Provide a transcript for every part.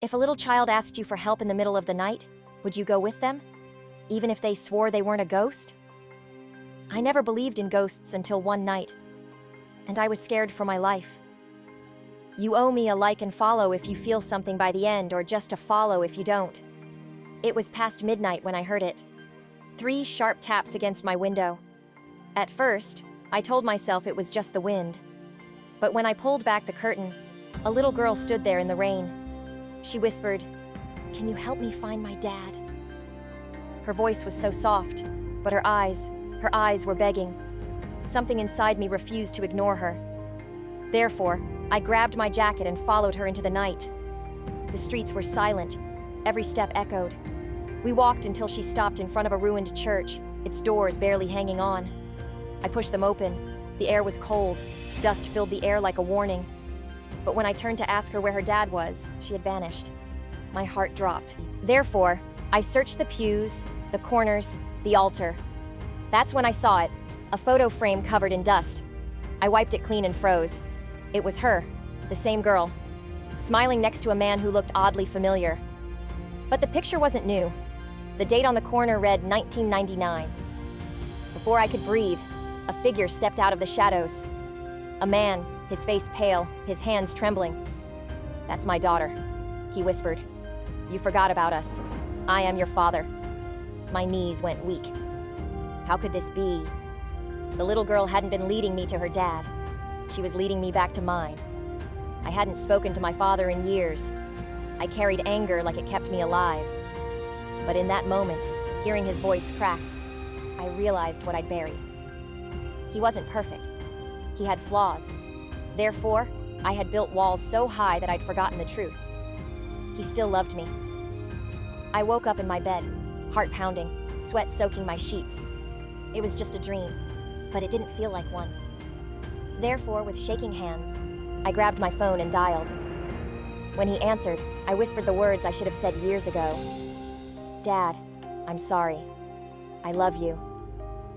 If a little child asked you for help in the middle of the night, would you go with them? Even if they swore they weren't a ghost? I never believed in ghosts until one night, and I was scared for my life. You owe me a like and follow if you feel something by the end, or just a follow if you don't. It was past midnight when I heard it. 3 sharp taps against my window. At first, I told myself it was just the wind. But when I pulled back the curtain, a little girl stood there in the rain. She whispered, "Can you help me find my dad?" Her voice was so soft, but her eyes were begging. Something inside me refused to ignore her. Therefore, I grabbed my jacket and followed her into the night. The streets were silent. Every step echoed. We walked until she stopped in front of a ruined church, its doors barely hanging on. I pushed them open. The air was cold. Dust filled the air like a warning. But when I turned to ask her where her dad was, she had vanished. My heart dropped. Therefore, I searched the pews, the corners, the altar. That's when I saw it, a photo frame covered in dust. I wiped it clean and froze. It was her, the same girl, smiling next to a man who looked oddly familiar. But the picture wasn't new. The date on the corner read 1999. Before I could breathe, a figure stepped out of the shadows. A man, his face pale, his hands trembling. "That's my daughter," he whispered. "You forgot about us. I am your father." My knees went weak. How could this be? The little girl hadn't been leading me to her dad. She was leading me back to mine. I hadn't spoken to my father in years. I carried anger like it kept me alive. But in that moment, hearing his voice crack, I realized what I'd buried. He wasn't perfect. He had flaws. Therefore, I had built walls so high that I'd forgotten the truth. He still loved me. I woke up in my bed, heart pounding, sweat soaking my sheets. It was just a dream, but it didn't feel like one. Therefore, with shaking hands, I grabbed my phone and dialed. When he answered, I whispered the words I should have said years ago. "Dad, I'm sorry. I love you."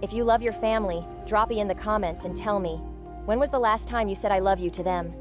If you love your family, drop me in the comments and tell me, when was the last time you said I love you to them?